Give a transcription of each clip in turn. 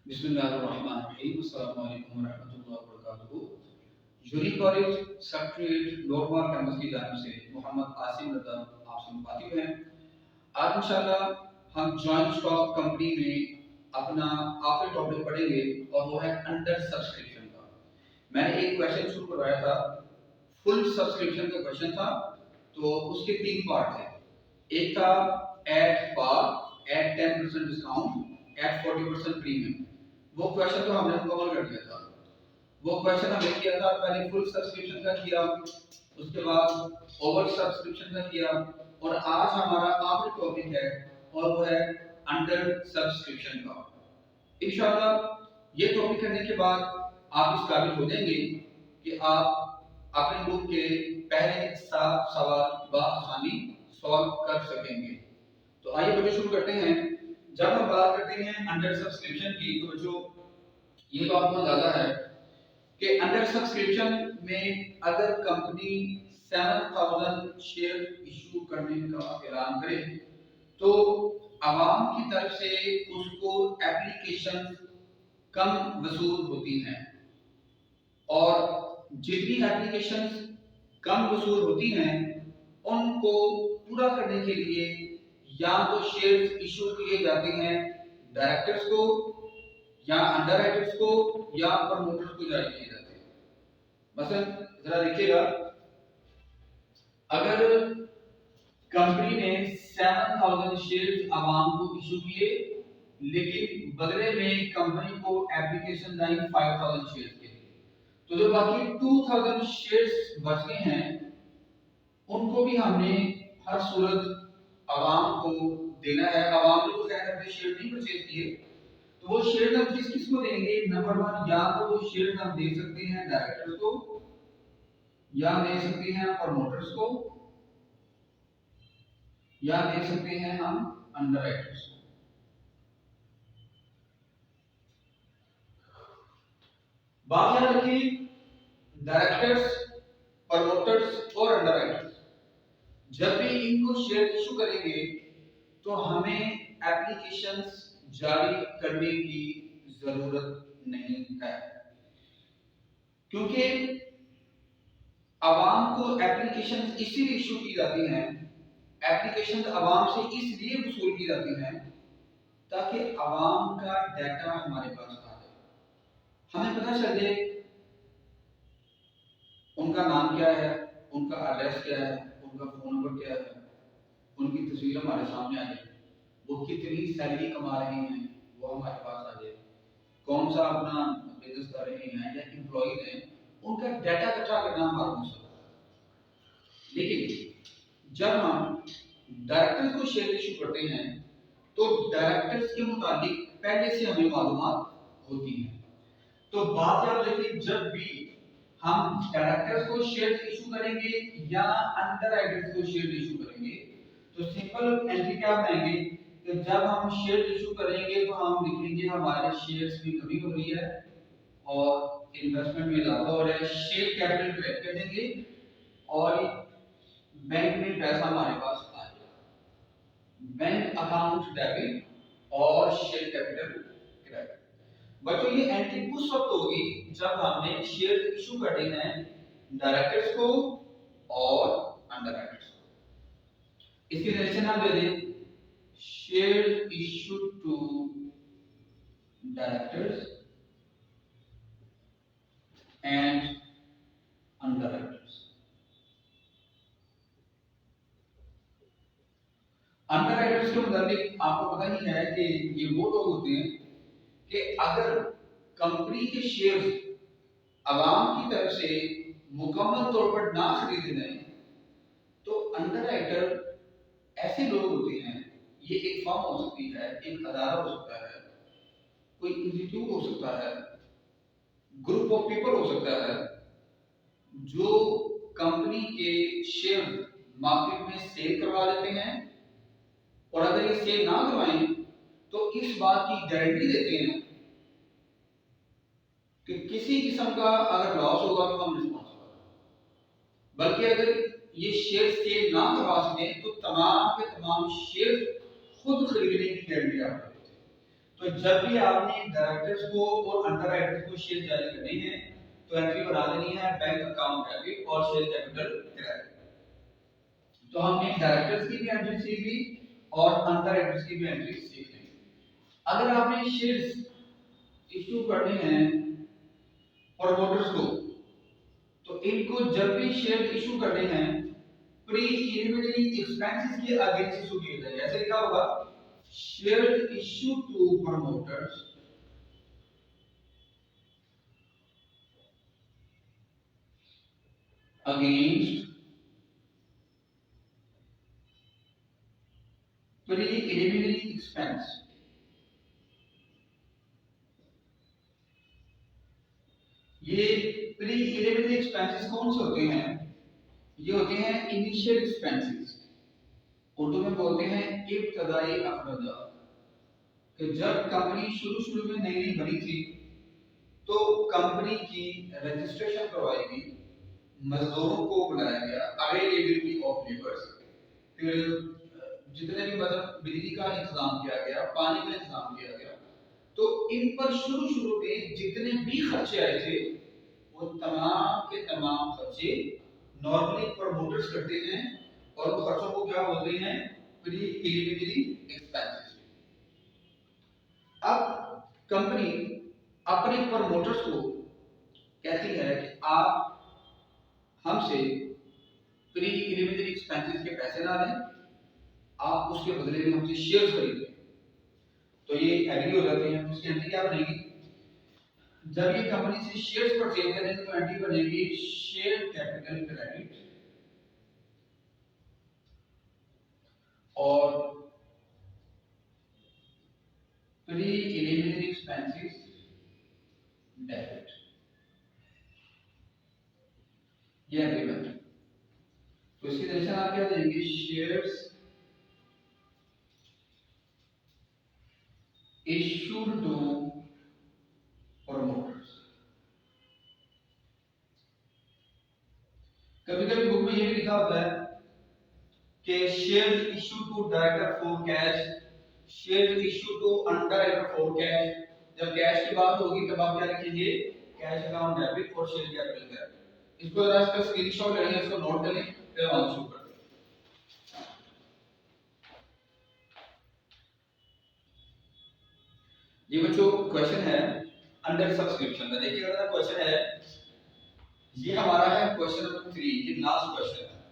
बिस्मिल्लाहिर्रहमानिर्रहीम। अस्सलामु अलैकुम वरहमतुल्लाहि वबरकातुहू। Unique college secretariat lower campus की जानिब से मोहम्मद आसिम रजा आपसे मुखातिब हैं। आज इंशाल्लाह हम जॉइंट स्टॉक कंपनी में अपना आखिरी टॉपिक पढ़ेंगे और वो है अंडर सब्सक्रिप्शन का। मैंने एक क्वेश्चन शुरू करवाया था, फुल सब्सक्रिप्शन का क्वेश्चन था, तो उसके तीन पार्ट थे। एक था at par, at 10% discount, at 40% premium. वो क्वेश्चन तो हमने कवर कर दिया था। वो क्वेश्चन हमने किया था, पहले फुल सब्सक्रिप्शन का किया, उसके बाद ओवर सब्सक्रिप्शन का किया, और आज हमारा आखिरी टॉपिक है और वो है अंडर सब्सक्रिप्शन का। इंशाल्लाह ये टॉपिक करने के बाद आप इस काबिल हो जाएंगे कि आप अपने बुक के पहले 7 सवाल बआसानी सॉल्व कर सकेंगे। तो आइए बच्चों शुरू करते हैं। जब हम बात करते हैं अंडर सब्सक्रिप्शन की, तो बच्चों ये तो आपको अंदाजा है कि अंडर सब्सक्रिप्शन में अगर कंपनी 7000 शेयर इशू करने का ऐलान करे तो आवाम की तरफ से उसको एप्लीकेशन कम वसूल होती हैं, और जितनी एप्लीकेशन कम वसूल होती हैं उनको पूरा करने के लिए या तो शेयर इशू किए जाते हैं डायरेक्टर्स को, या अंडर राइटर्स को, या प्रमोटर्स को जारी किए जाते हैं। मसलन जरा देखिएगा, अगर कंपनी ने 7000 शेयर आवाम को इशू किए, लेकिन बदले में कंपनी को एप्लीकेशन आई 5000 शेयर के, तो जो बाकी 2000 शेयर्स बच गए हैं उनको भी हमने हर सूरत आवाम को देना है। आवाम ने तो खैर अपने शेयर नहीं परचेज किए, तो वो शेयर हम किसको देंगे? नंबर 1, या तो वो शेयर हम दे सकते हैं डायरेक्टर्स को, या दे सकते हैं प्रमोटर्स को, या दे सकते हैं हम अंडरराइटर्स को। बात याद रखिए, डायरेक्टर्स, प्रमोटर्स और अंडरराइटर्स जब भी इनको शेयर इशू करेंगे तो हमें एप्लीकेशंस जारी करने की जरूरत नहीं है, क्योंकि आवाम को एप्लीकेशंस इसीलिए इशू की जाती हैं, एप्लीकेशंस आवाम से इसलिए वसूल की जाती हैं ताकि आवाम का डाटा हमारे पास आ जाए, हमें पता चल जाए उनका नाम क्या है, उनका एड्रेस क्या है, उनका फोन नंबर क्या है, उनकी तस्वीर हमारे सामने आ जाए, वो कितनी सैलरी कमा रहे हैं वो हमारे पास आ जाए, कौन सा अपना बिजनेस कर रहे हैं या एम्प्लॉयज हैं, उनका डाटा इकट्ठा करना हमारा मकसद है। लेकिन जब हम डायरेक्टर्स को शेयर इशू करते हैं तो डायरेक्टर्स के मुताबिक पहले से हमें मालूमात होती है। तो बात याद रखिए, जब भी हम डायरेक्टर्स को शेयर इशू करेंगे या अंडर राइटर्स को शेयर इशू करेंगे, तो सिंपल एंट्री क्या बनाएंगे कि जब हम शेयर इशू करेंगे तो हम लिखेंगे हमारे शेयर्स में कमी हो रही है और इन्वेस्टमेंट में इजाफा हो रहा है, शेयर कैपिटल करेक्ट कर देंगे और बैंक में पैसा हमारे पास आ जाएगा, बैंक अकाउंट डेबिट और शेयर कैपिटल क्रेडिट। बच्चों ये एंट्री उस वक्त होगी जब हमने शेयर इशू करने हैं डायरेक्टर्स को और अंडर राइटर्स को। इसकी डेफिनेशन हम ले लें, share issue to directors and underwriters. Underwriters के मुताबिक आपको पता ही है कि ये वो लोग होते हैं कि अगर कंपनी के शेयर्स आवाम की तरफ से मुकम्मल तौर पर ना खरीदे जाएं तो अंडर राइटर ऐसे लोग होते हैं, ये एक फर्म हो सकती है, एक अदारा हो सकता है, कोई इंस्टीट्यूट हो सकता है, ग्रुप ऑफ पीपल हो सकता है, जो कंपनी के शेयर मार्केट में सेल करवा लेते हैं, और अगर ये सेल ना करवाएं तो इस बात की गारंटी देते हैं कि किसी किस्म का अगर लॉस होगा तो हम रिस्पॉन्सिबल, बल्कि अगर ये शेयर सेल ना करवा सकें तो तमाम के तमाम शेयर खुद खरीदने की गारंटी आप देते हैं। तो जब भी आपने डायरेक्टर्स को और अंडर राइटर्स को शेयर जारी करनी है तो एंट्री बना देनी है बैंक अकाउंट डेबिट और शेयर कैपिटल क्रेडिट। तो हमने डायरेक्टर्स की भी एंट्री सीख ली और अंडर राइटर्स की भी एंट्री सीख ली। अगर आपने शेयर्स इशू करने हैं प्रमोटर्स को तो इनको जब भी शेयर इशू करने हैं प्रीलिमिनरी एक्सपेंसेस के अगेंस्ट इशू किए जाएंगे। ऐसे लिखा होगा share issue to promoters against preliminary expense। ये प्रीलिमिनरी एक्सपेंसेस कौन से होते हैं? ये होते हैं इनिशियल एक्सपेंसेस, उर्दू में बोलते हैं इब्तदाई अखराजात। कि जब कंपनी शुरू में नई नई बनी थी तो कंपनी की रजिस्ट्रेशन करवाई गई, मजदूरों को बुलाया गया, अवेलेबिलिटी ऑफ लेबर्स, फिर जितने भी मतलब बिजली का इंतजाम किया गया, पानी का इंतजाम किया गया, तो इन पर शुरू में जितने भी खर्चे आए थे वो तमाम के तमाम खर्चे नॉर्मली प्रमोटर्स करते हैं और उन खर्चों को क्या बोलते हैं? Preliminary expenses. अब कंपनी अपने प्रमोटर्स को कहती है कि आप हमसे प्रीलिमिनरी एक्सपेंसेस के पैसे ना लें, आप उसके बदले में हमसे शेयर्स खरीदें। तो ये एग्री हो जाते हैं। उसकी एंट्री क्या बनेगी? जब ये कंपनी से शेयर्स परचेज करेंगे तो एंट्री बनेगी शेयर कैपिटल क्रेडिट और प्रीलिमिनरी एक्सपेंसेस डेबिट। ये एंट्री बनेगी। तो इसकी डायरेक्शन आप क्या देंगे? Shares issued to promoters। कभी-कभी बुक में ये भी लिखा होता है कि shares issued to director for cash, shares issued to underwriter for cash. जब कैश की बात होगी तब आप क्या लिखेंगे? कैश अकाउंट डेबिट और शेयर कैपिटल क्रेडिट। इसको जरा इसका स्क्रीनशॉट ले लें, इसको नोट कर लें, फिर हम शुरू करते हैं। ये बच्चों क्वेश्चन है अंडर सब्सक्रिप्शन में। देखिए अगर क्वेश्चन है, ये हमारा है क्वेश्चन नंबर 3, ये लास्ट क्वेश्चन है।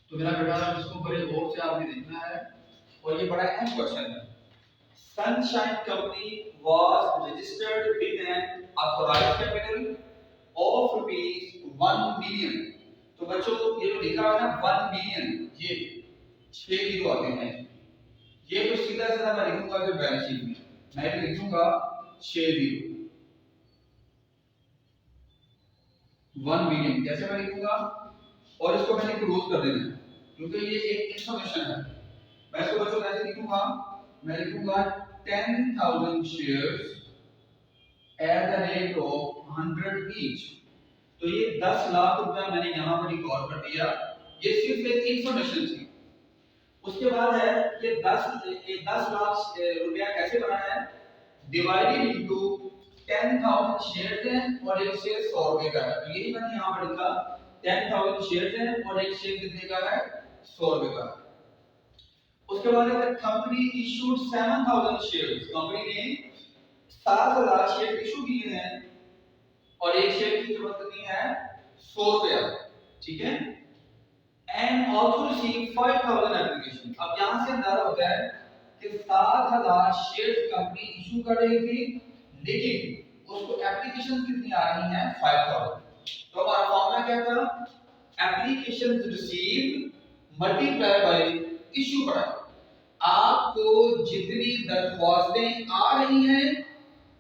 तो मेरा बेटा इसको बड़े गौर से आपने देखना है और ये बड़ा अहम क्वेश्चन है। Sunshine company was registered with N authorised capital of ₹1 billion. तो बच्चों ये जो लिखा है ना 1 बिलियन, ये 6 जीरो आते हैं। ये तो सीधा सीधा मैं लिखूंगा जो बैलेंस शीट में मैं लिखूंगा 6 जीरो 1 बिलियन। कैसे मैं लिखूंगा? और इसको मैंने क्लोज कर देना है क्योंकि ये एक इंफॉर्मेशन है। मैं इसको बच्चों कैसे लिखूंगा? मैं लिखूंगा 10,000 shares at the rate of 100 each. तो ये 10 लाख रुपया मैंने यहाँ पर रिकॉर्ड कर दिया। ये सिर्फ एक इंफॉर्मेशन थी। उसके बाद है ये 10 लाख रुपया कैसे बना है? डिवाइडेड इनटू 10,000 शेयर्स हैं और एक शेयर 100 रुपए का है। तो यही मैंने यहाँ पर लिखा 10,000 शेयर्स हैं और एक शेयर कितने का है? 100 रुपए का है। उसके बाद है कंपनी इशूड 7,000 शेयर्स। कंपनी ने 7,000 शेयर इशू किए हैं और एक शेयर की कीमत कितनी है? 100 रुपया। ठीक है। And also receive 5,000 application. अब यहां से अंदाजा होता है कि 7,000 शेयर्स कंपनी इशू कर रही थी, लेकिन उसको एप्लीकेशन कितनी आ रही हैं? 5,000। तो हमारा फॉर्मूला क्या था? Applications received multiply by issue price. आपको जितनी दरख्वास्तें आ रही हैं,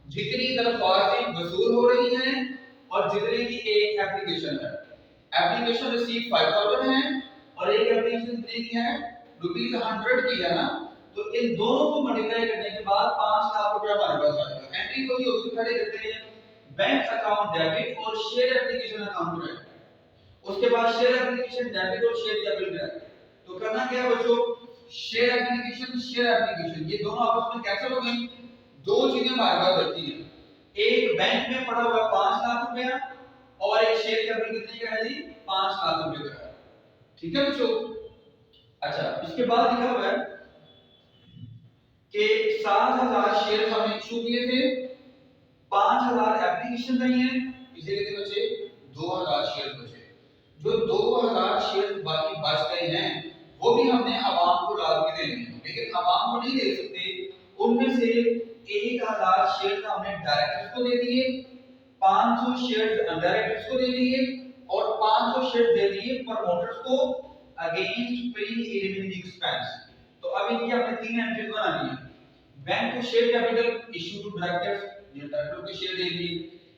जितनी दरख्वास्तें वसूल हो रही हैं और जितने की एक एप्लीकेशन है, एप्लीकेशन रिसीव 5,000 है और एक एप्लीकेशन कितनी की है? ₹100 की है ना। तो इन दोनों को मल्टीप्लाई करने के बाद 5 लाख रुपया हमारे पास आ जाएगा। एंट्री को ही होगी, खड़े करते हैं बैंक अकाउंट डेबिट और शेयर एप्लीकेशन अकाउंट क्रेडिट। उसके बाद शेयर एप्लीकेशन डेबिट और शेयर कैपिटल क्रेडिट। तो करना क्या है बच्चों? शेयर एप्लीकेशन ये दोनों आपस में कैंसिल हो गई दो चीजें हमारे पास बचती हैं, एक बैंक में पड़ा हुआ 5 लाख रुपया और एक शेयर कैपिटल कितने का है जी 5 लाख रुपए का है। ठीक है बच्चों। अच्छा इसके बाद लिखा हुआ है कि 7000 शेयर हमें इशू किए थे, 5000 एप्लीकेशन नहीं है, इसे कितने बचे 2000 शेयर बचे। जो 2000 शेयर बाकी बच गए हैं वो भी हमने आवाम को लाभ के देने हैं, लेकिन आवाम को नहीं दे सकते। उनमें से 1000 शेयर हमने डायरेक्टर्स को दे दिए, 500 शेयर अनडायरेक्टर्स को दे दिए और 500 शेयर दे दिए प्रमोटर्स को अगेंस्ट प्री एलिमिनेटिंग एक्सपेंस। तो अब इनकी हमने तीन एंट्रीज बनानी है। Bank to share capital issue to directors, ये डायरेक्टर को शेयर दे दिए।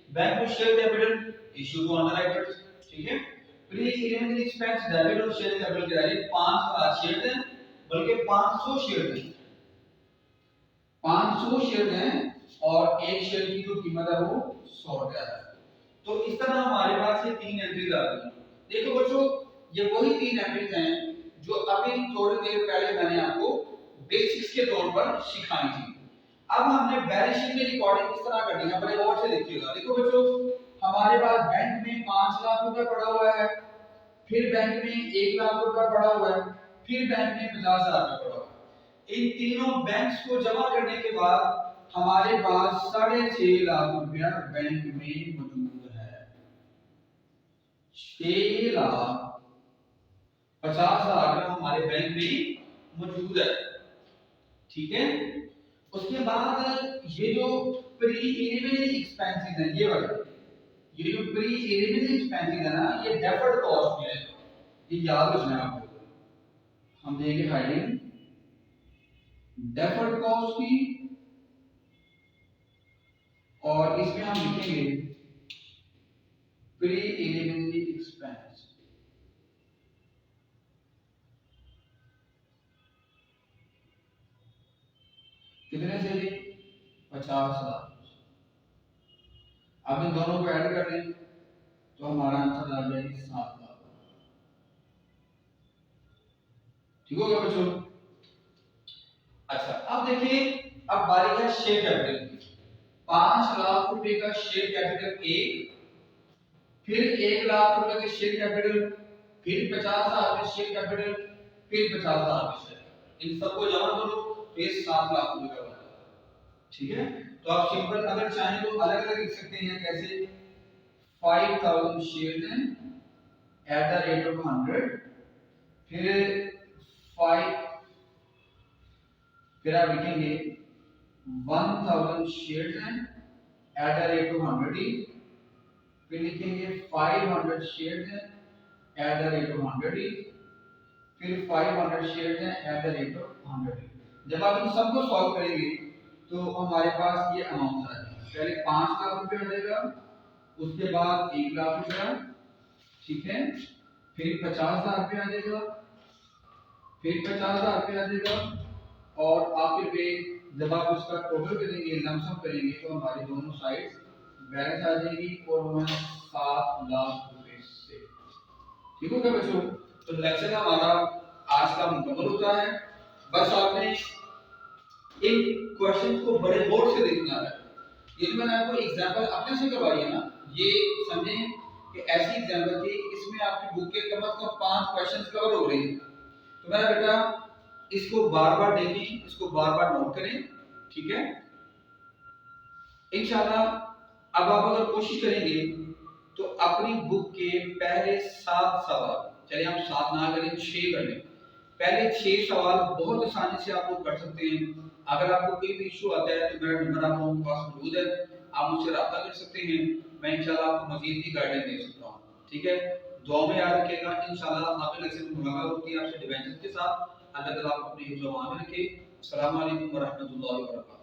Bank to share capital issue to अनडायरेक्टर्स, ठीक है। प्री एलिमिनेटिंग एक्सपेंस डेबिट और शेयर कैपिटल के डायरेक्ट 5 शेयर दें, बल्कि 500 शेयर दें, 500 शेयर दें और एक शेयर की जो कीमत है वो 100 रुपया है। तो इस तरह हमारे पास ये तीन एंट्रीज आ गई। देखो बच्चों ये वही तीन एंट्रीज हैं जो अभी थोड़ी देर पहले मैंने आपको बेसिक्स के तौर पर सिखाई थी। अब हमने बैलेंस शीट में रिकॉर्डिंग किस तरह करनी है, बड़े गौर से देखिएगा। देखो बच्चों हमारे पास बैंक में 5 लाख रुपए पड़ा हुआ है, फिर बैंक में 1 लाख रुपए पड़ा हुआ है, फिर बैंक में 50,000 रुपए पड़ा हुआ है। इन तीनों बैंक्स को जमा करने के बाद हमारे पास 6.5 लाख रुपया बैंक में मौजूद है। 6,50,000 हमारे बैंक में मौजूद है, ठीक है। उसके बाद ये जो प्री एलिमिनेटिंग एक्सपेंसेस है, ये वाला ये जो प्री एलिमिनेटिंग एक्सपेंसेस है ना, ये डेफर्ड कॉस्ट में है, ये याद रखना है आपको। हम देंगे हेडिंग डेफर्ड कॉस्ट की और इसमें हम लिखेंगे प्री एलिमिनेटिंग एक्सपेंस। कितने से जी 50,000। अब इन दोनों को ऐड कर लें तो हमारा आंसर आ जाएगा 7 लाख। ठीक हो गया बच्चों। अच्छा अब देखिए अब बारी है शेयर कैपिटल की। 5 लाख रुपए का शेयर कैपिटल एक, फिर 1 लाख रुपए का शेयर कैपिटल, फिर 50,000 का शेयर कैपिटल, फिर 50,000 का शेयर। इन सबको जमा करो तो ये 7 लाख रुपए का बना। ठीक है। तो आप सिंपल अगर चाहें तो अलग अलग लिख सकते हैं, कैसे 5,000 शेयर दें एट द रेट ऑफ 100, फिर 5 फिर आप लिखेंगे 1,000 शेयर दें एट द रेट ऑफ 100, फिर लिखेंगे 500 शेयर दें एट द रेट ऑफ 100, फिर 500 शेयर दें एट द रेट ऑफ 100। जब आप इन सबको सॉल्व करेंगे तो हमारे पास ये अमाउंट आ जाएगा। पहले 5 लाख रुपए आ जाएगा, उसके बाद 1 लाख रुपया, ठीक है, फिर 50,000 रुपया आ जाएगा, फिर 50,000 रुपया आ जाएगा और आखिर पे जब आप उसका टोटल करेंगे लमसम करेंगे तो हमारी दोनों साइड्स बैलेंस आ जाएगी और वो 7 लाख रुपए से। ठीक हो गया बच्चों। तो लेक्चर हमारा आज का मुकम्मल होता है। बस आपने इन क्वेश्चन को बड़े गौर से देखना है। ये जो मैंने आपको एग्जांपल अपने से करवाई है ना, ये समझें कि ऐसी एग्जांपल थी, इसमें आपकी बुक के कम से कम 5 क्वेश्चंस कवर हो रहे हैं। तो मेरा बेटा इसको बार-बार देखें, इसको बार-बार नोट करें, ठीक है। इंशाल्लाह अब आप अगर कोशिश करेंगे तो अपनी बुक के पहले 7 सवाल, चलिए हम 7 ना करें 6 कर लें, पहले 6 सवाल बहुत आसानी से आप लोग कर सकते हैं। अगर आपको कोई भी इशू आता है तो मेरा नंबर आप लोगों के पास मौजूद है, आप मुझसे राब्ता कर सकते हैं, मैं इंशाल्लाह आपको मजीद भी गाइडेंस दे सकता हूँ। ठीक है, दुआ में याद रखिएगा। इंशाल्लाह अगले लेक्चर में मुलाकात होती है आपसे डिवेंशन के साथ। अल्लाह ताला आपको अपने हिफ्ज़-ओ-अमान में रखे। अस्सलाम वालेकुम व रहमतुल्लाहि व बरकातहू।